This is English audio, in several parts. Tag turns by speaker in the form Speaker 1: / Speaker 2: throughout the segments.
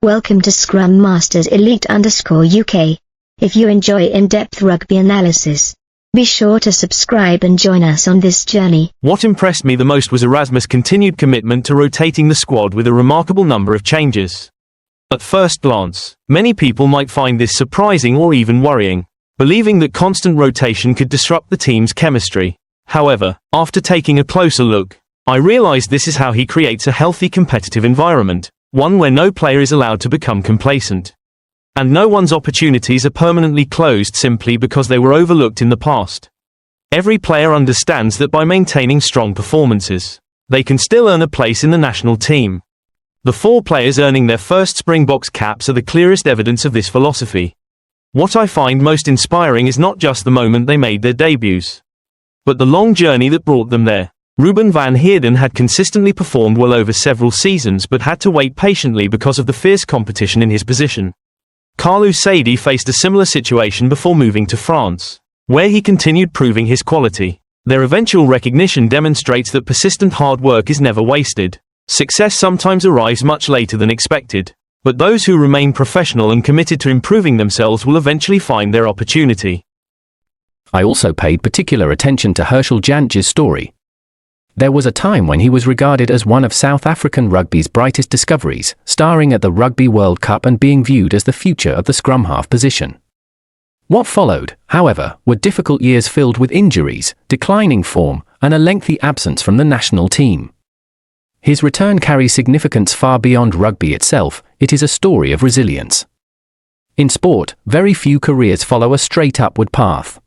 Speaker 1: Welcome to Scrum Masters Elite_UK. If you enjoy in-depth rugby analysis, be sure to subscribe and join us on this journey.
Speaker 2: What impressed me the most was Erasmus' continued commitment to rotating the squad with a remarkable number of changes. At first glance, many people might find this surprising or even worrying, believing that constant rotation could disrupt the team's chemistry. However, after taking a closer look, I realized this is how he creates a healthy competitive environment, one where no player is allowed to become complacent. And no one's opportunities are permanently closed simply because they were overlooked in the past. Every player understands that by maintaining strong performances, they can still earn a place in the national team. The 4 players earning their first Springboks caps are the clearest evidence of this philosophy. What I find most inspiring is not just the moment they made their debuts, but the long journey that brought them there. Ruben van Heerden had consistently performed well over several seasons but had to wait patiently because of the fierce competition in his position. Carlos Sadie faced a similar situation before moving to France, where he continued proving his quality. Their eventual recognition demonstrates that persistent hard work is never wasted. Success sometimes arrives much later than expected, but those who remain professional and committed to improving themselves will eventually find their opportunity.
Speaker 3: I also paid particular attention to Herschel Jantjes' story. There was a time when he was regarded as one of South African rugby's brightest discoveries, starring at the Rugby World Cup and being viewed as the future of the scrum half position. What followed, however, were difficult years filled with injuries, declining form, and a lengthy absence from the national team. His return carries significance far beyond rugby itself. It is a story of resilience. In sport, very few careers follow a straight upward path.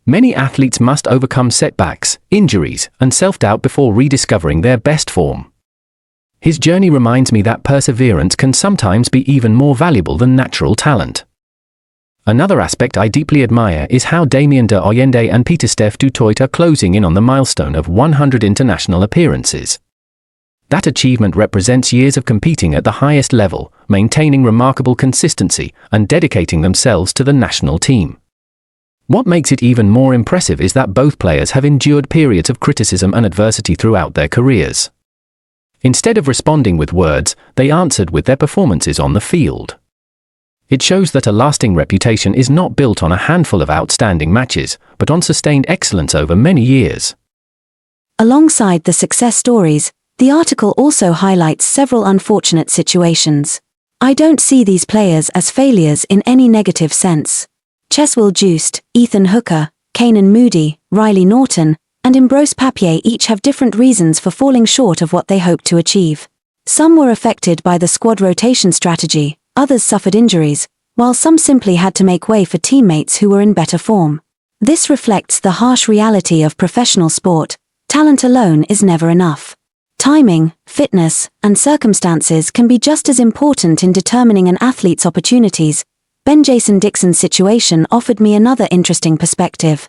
Speaker 3: Many athletes must overcome setbacks, injuries, and self-doubt before rediscovering their best form. His journey reminds me that perseverance can sometimes be even more valuable than natural talent. Another aspect I deeply admire is how Damien de Oyende and Pieter-Steph du Toit are closing in on the milestone of 100 international appearances. That achievement represents years of competing at the highest level, maintaining remarkable consistency, and dedicating themselves to the national team. What makes it even more impressive is that both players have endured periods of criticism and adversity throughout their careers. Instead of responding with words, they answered with their performances on the field. It shows that a lasting reputation is not built on a handful of outstanding matches, but on sustained excellence over many years.
Speaker 4: Alongside the success stories, the article also highlights several unfortunate situations. I don't see these players as failures in any negative sense. Cheswell Joost, Ethan Hooker, Kanan Moody, Riley Norton, and Ambrose Papier each have different reasons for falling short of what they hoped to achieve. Some were affected by the squad rotation strategy, others suffered injuries, while some simply had to make way for teammates who were in better form. This reflects the harsh reality of professional sport. Talent alone is never enough. Timing, fitness, and circumstances can be just as important in determining an athlete's opportunities. Ben Jason Dixon's situation offered me another interesting perspective.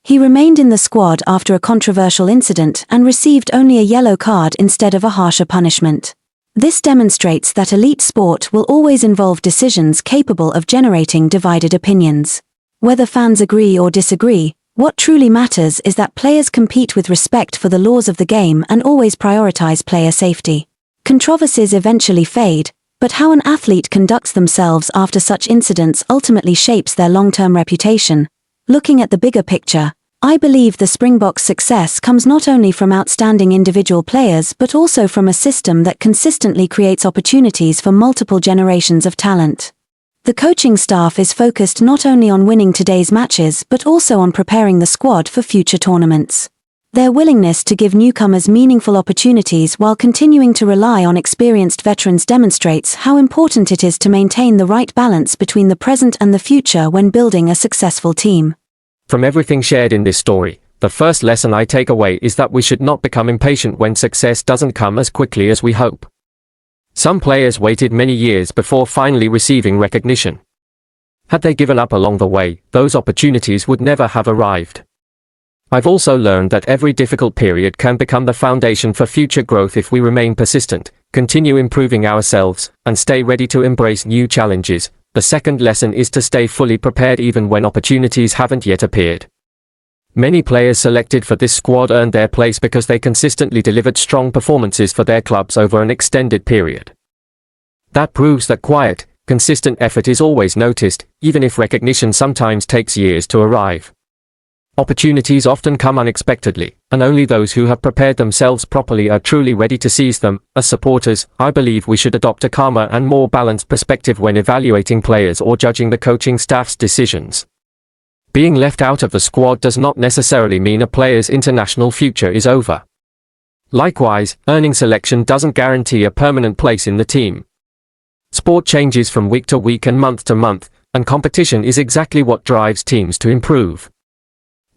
Speaker 4: He remained in the squad after a controversial incident and received only a yellow card instead of a harsher punishment. This demonstrates that elite sport will always involve decisions capable of generating divided opinions. Whether fans agree or disagree, what truly matters is that players compete with respect for the laws of the game and always prioritize player safety. Controversies eventually fade, but how an athlete conducts themselves after such incidents ultimately shapes their long-term reputation. Looking at the bigger picture, I believe the Springboks' success comes not only from outstanding individual players but also from a system that consistently creates opportunities for multiple generations of talent. The coaching staff is focused not only on winning today's matches but also on preparing the squad for future tournaments. Their willingness to give newcomers meaningful opportunities while continuing to rely on experienced veterans demonstrates how important it is to maintain the right balance between the present and the future when building a successful team.
Speaker 5: From everything shared in this story, the first lesson I take away is that we should not become impatient when success doesn't come as quickly as we hope. Some players waited many years before finally receiving recognition. Had they given up along the way, those opportunities would never have arrived. I've also learned that every difficult period can become the foundation for future growth if we remain persistent, continue improving ourselves, and stay ready to embrace new challenges. The second lesson is to stay fully prepared even when opportunities haven't yet appeared. Many players selected for this squad earned their place because they consistently delivered strong performances for their clubs over an extended period. That proves that quiet, consistent effort is always noticed, even if recognition sometimes takes years to arrive. Opportunities often come unexpectedly, and only those who have prepared themselves properly are truly ready to seize them. As supporters, I believe we should adopt a calmer and more balanced perspective when evaluating players or judging the coaching staff's decisions. Being left out of the squad does not necessarily mean a player's international future is over. Likewise, earning selection doesn't guarantee a permanent place in the team. Sport changes from week to week and month to month, and competition is exactly what drives teams to improve.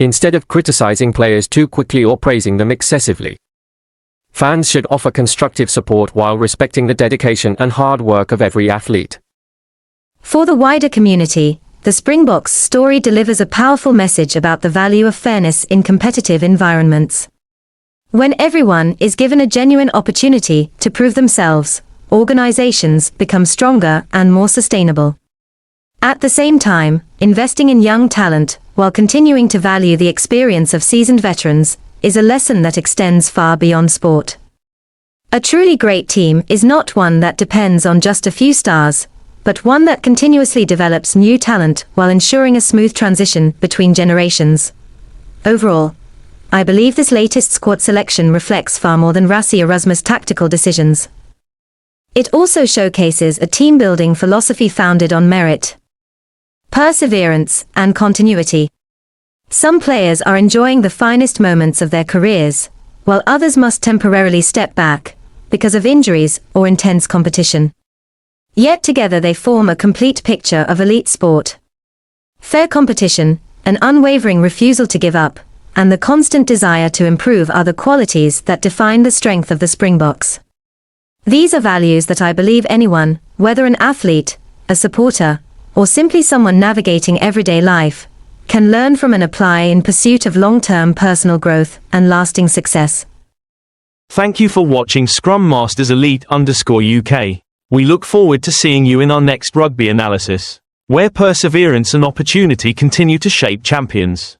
Speaker 5: Instead of criticizing players too quickly or praising them excessively, fans should offer constructive support while respecting the dedication and hard work of every athlete.
Speaker 6: For the wider community, the Springboks story delivers a powerful message about the value of fairness in competitive environments. When everyone is given a genuine opportunity to prove themselves, organizations become stronger and more sustainable. At the same time, investing in young talent, while continuing to value the experience of seasoned veterans, is a lesson that extends far beyond sport. A truly great team is not one that depends on just a few stars, but one that continuously develops new talent while ensuring a smooth transition between generations. Overall, I believe this latest squad selection reflects far more than Rassie Erasmus' tactical decisions. It also showcases a team-building philosophy founded on merit, perseverance, and continuity. Some players are enjoying the finest moments of their careers, while others must temporarily step back, because of injuries or intense competition. Yet together they form a complete picture of elite sport. Fair competition, an unwavering refusal to give up, and the constant desire to improve are the qualities that define the strength of the Springboks. These are values that I believe anyone, whether an athlete, a supporter, or simply someone navigating everyday life, can learn from and apply in pursuit of long-term personal growth and lasting success.
Speaker 2: Thank you for watching Scrum Masters Elite_UK. We look forward to seeing you in our next rugby analysis, where perseverance and opportunity continue to shape champions.